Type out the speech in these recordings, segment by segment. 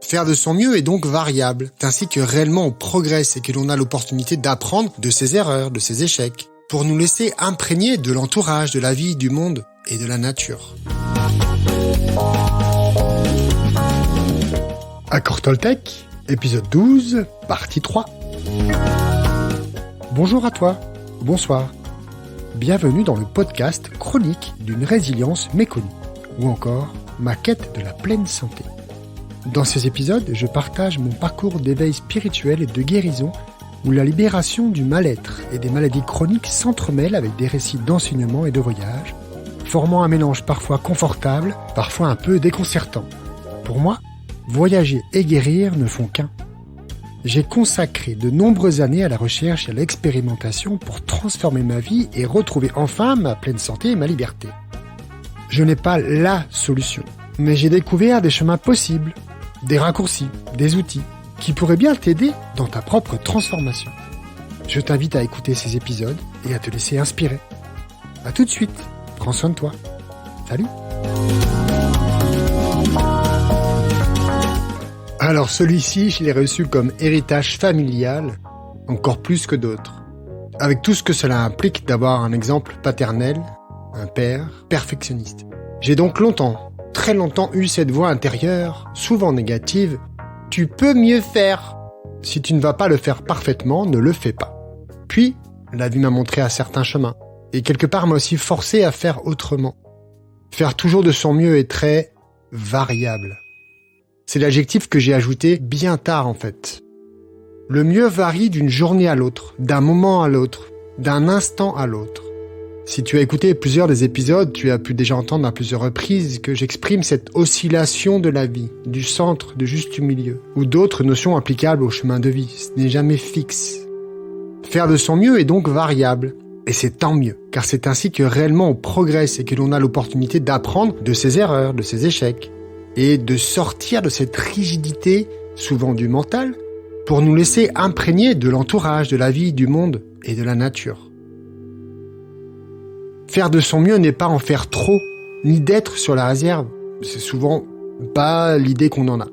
Faire de son mieux est donc variable, ainsi que réellement on progresse et que l'on a l'opportunité d'apprendre de ses erreurs, de ses échecs, pour nous laisser imprégner de l'entourage, de la vie, du monde et de la nature. Accord Toltec, épisode 12, partie 3. Bonjour à toi, bonsoir. Bienvenue dans le podcast chronique d'une résilience méconnue, ou encore ma quête de la pleine santé. Dans ces épisodes, je partage mon parcours d'éveil spirituel et de guérison où la libération du mal-être et des maladies chroniques s'entremêlent avec des récits d'enseignement et de voyage, formant un mélange parfois confortable, parfois un peu déconcertant. Pour moi, voyager et guérir ne font qu'un. J'ai consacré de nombreuses années à la recherche et à l'expérimentation pour transformer ma vie et retrouver enfin ma pleine santé et ma liberté. Je n'ai pas la solution, mais j'ai découvert des chemins possibles, des raccourcis, des outils qui pourraient bien t'aider dans ta propre transformation. Je t'invite à écouter ces épisodes et à te laisser inspirer. À tout de suite, prends soin de toi. Salut. Alors celui-ci, je l'ai reçu comme héritage familial, encore plus que d'autres. Avec tout ce que cela implique d'avoir un exemple paternel, un père perfectionniste. J'ai donc très longtemps eu cette voix intérieure, souvent négative, « Tu peux mieux faire !» Si tu ne vas pas le faire parfaitement, ne le fais pas. Puis, la vie m'a montré un certain chemin, et quelque part m'a aussi forcé à faire autrement. Faire toujours de son mieux est très variable. C'est l'adjectif que j'ai ajouté bien tard en fait. Le mieux varie d'une journée à l'autre, d'un moment à l'autre, d'un instant à l'autre. Si tu as écouté plusieurs des épisodes, tu as pu déjà entendre à plusieurs reprises que j'exprime cette oscillation de la vie, du centre, du juste milieu, ou d'autres notions applicables au chemin de vie. Ce n'est jamais fixe. Faire de son mieux est donc variable. Et c'est tant mieux, car c'est ainsi que réellement on progresse et que l'on a l'opportunité d'apprendre de ses erreurs, de ses échecs, et de sortir de cette rigidité, souvent du mental, pour nous laisser imprégner de l'entourage, de la vie, du monde et de la nature. Faire de son mieux n'est pas en faire trop, ni d'être sur la réserve. C'est souvent pas l'idée qu'on en a.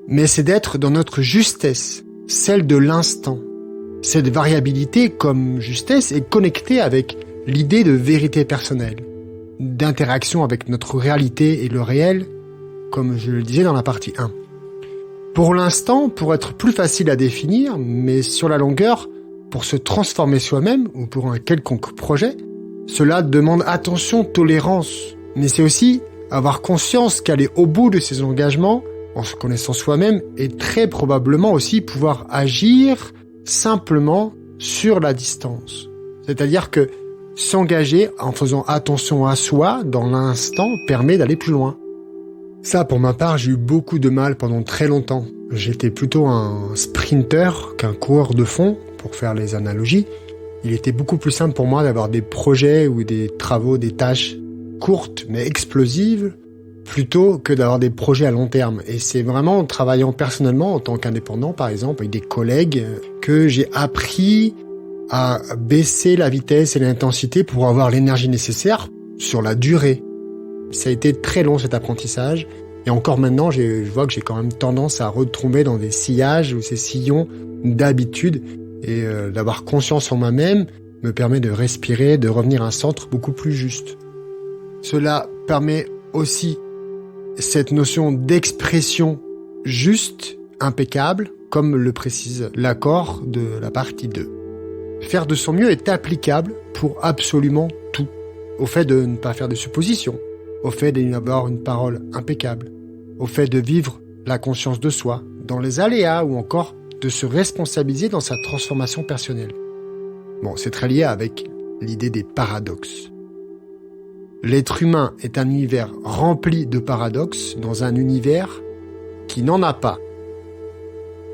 Mais c'est d'être dans notre justesse, celle de l'instant. Cette variabilité comme justesse est connectée avec l'idée de vérité personnelle, d'interaction avec notre réalité et le réel, comme je le disais dans la partie 1. Pour l'instant, pour être plus facile à définir, mais sur la longueur, pour se transformer soi-même ou pour un quelconque projet, cela demande attention, tolérance, mais c'est aussi avoir conscience qu'aller au bout de ses engagements, en se connaissant soi-même, et très probablement aussi pouvoir agir simplement sur la distance. C'est-à-dire que s'engager en faisant attention à soi dans l'instant permet d'aller plus loin. Ça, pour ma part, j'ai eu beaucoup de mal pendant très longtemps. J'étais plutôt un sprinter qu'un coureur de fond, pour faire les analogies. Il était beaucoup plus simple pour moi d'avoir des projets ou des travaux, des tâches courtes mais explosives, plutôt que d'avoir des projets à long terme. Et c'est vraiment en travaillant personnellement, en tant qu'indépendant par exemple, avec des collègues, que j'ai appris à baisser la vitesse et l'intensité pour avoir l'énergie nécessaire sur la durée. Ça a été très long cet apprentissage. Et encore maintenant, je vois que j'ai quand même tendance à retomber dans des sillages ou ces sillons d'habitude. Et d'avoir conscience en moi-même me permet de respirer, de revenir à un centre beaucoup plus juste. Cela permet aussi cette notion d'expression juste, impeccable, comme le précise l'accord de la partie 2. Faire de son mieux est applicable pour absolument tout. Au fait de ne pas faire de suppositions, au fait d'avoir une parole impeccable, au fait de vivre la conscience de soi, dans les aléas ou encore de se responsabiliser dans sa transformation personnelle. Bon, c'est très lié avec l'idée des paradoxes. L'être humain est un univers rempli de paradoxes dans un univers qui n'en a pas.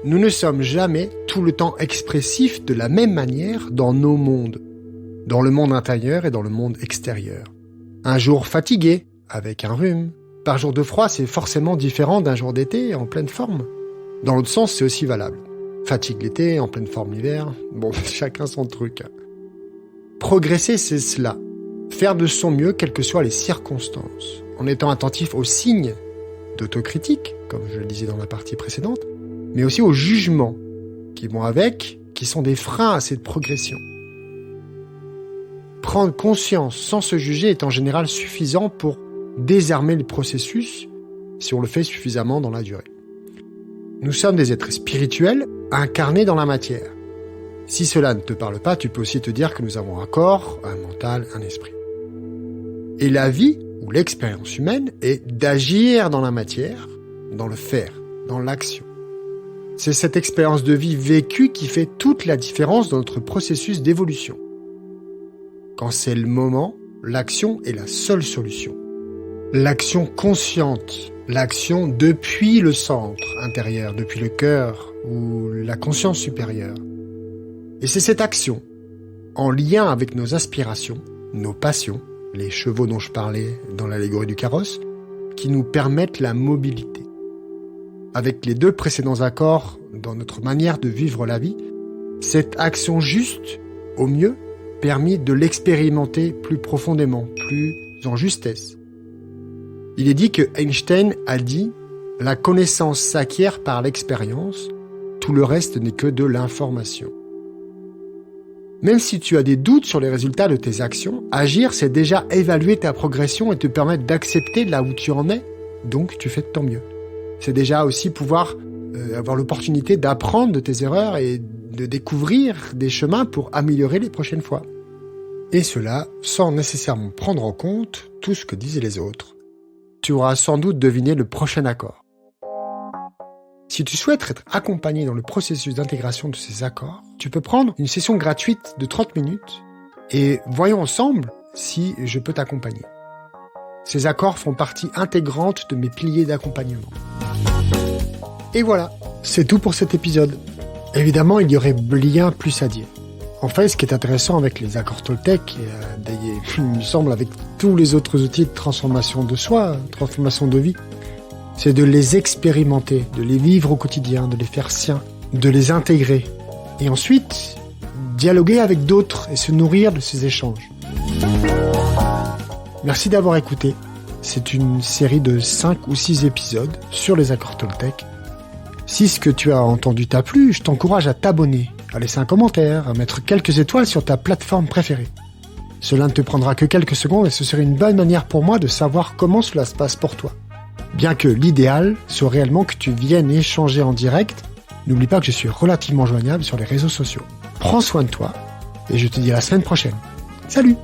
Nous ne sommes jamais tout le temps expressifs de la même manière dans nos mondes, dans le monde intérieur et dans le monde extérieur. Un jour fatigué, avec un rhume. Par jour de froid, c'est forcément différent d'un jour d'été en pleine forme. Dans l'autre sens, c'est aussi valable. Fatigue l'été, en pleine forme l'hiver. Bon, chacun son truc. Progresser, c'est cela. Faire de son mieux, quelles que soient les circonstances, en étant attentif aux signes d'autocritique, comme je le disais dans la partie précédente, mais aussi aux jugements qui vont avec, qui sont des freins à cette progression. Prendre conscience sans se juger est en général suffisant pour désarmer le processus si on le fait suffisamment dans la durée. Nous sommes des êtres spirituels incarnés dans la matière. Si cela ne te parle pas, tu peux aussi te dire que nous avons un corps, un mental, un esprit. Et la vie, ou l'expérience humaine, est d'agir dans la matière, dans le faire, dans l'action. C'est cette expérience de vie vécue qui fait toute la différence dans notre processus d'évolution. Quand c'est le moment, l'action est la seule solution. L'action consciente, l'action depuis le centre intérieur, depuis le cœur ou la conscience supérieure. Et c'est cette action, en lien avec nos aspirations, nos passions, les chevaux dont je parlais dans l'allégorie du carrosse, qui nous permettent la mobilité. Avec les 2 précédents accords dans notre manière de vivre la vie, cette action juste, au mieux, permet de l'expérimenter plus profondément, plus en justesse. Il est dit que Einstein a dit « La connaissance s'acquiert par l'expérience, tout le reste n'est que de l'information ». Même si tu as des doutes sur les résultats de tes actions, agir, c'est déjà évaluer ta progression et te permettre d'accepter là où tu en es, donc tu fais de ton mieux. C'est déjà aussi pouvoir avoir l'opportunité d'apprendre de tes erreurs et de découvrir des chemins pour améliorer les prochaines fois. Et cela sans nécessairement prendre en compte tout ce que disaient les autres. Tu auras sans doute deviné le prochain accord. Si tu souhaites être accompagné dans le processus d'intégration de ces accords, tu peux prendre une session gratuite de 30 minutes et voyons ensemble si je peux t'accompagner. Ces accords font partie intégrante de mes piliers d'accompagnement. Et voilà, c'est tout pour cet épisode. Évidemment, il y aurait bien plus à dire. En fait, ce qui est intéressant avec les accords Toltec, il me semble avec tous les autres outils de transformation de soi, transformation de vie, c'est de les expérimenter, de les vivre au quotidien, de les faire siens, de les intégrer. Et ensuite, dialoguer avec d'autres et se nourrir de ces échanges. Merci d'avoir écouté. C'est une série de 5 ou 6 épisodes sur les accords Toltec. Si ce que tu as entendu t'a plu, je t'encourage à t'abonner, à laisser un commentaire, à mettre quelques étoiles sur ta plateforme préférée. Cela ne te prendra que quelques secondes et ce serait une bonne manière pour moi de savoir comment cela se passe pour toi. Bien que l'idéal soit réellement que tu viennes échanger en direct, n'oublie pas que je suis relativement joignable sur les réseaux sociaux. Prends soin de toi et je te dis à la semaine prochaine. Salut!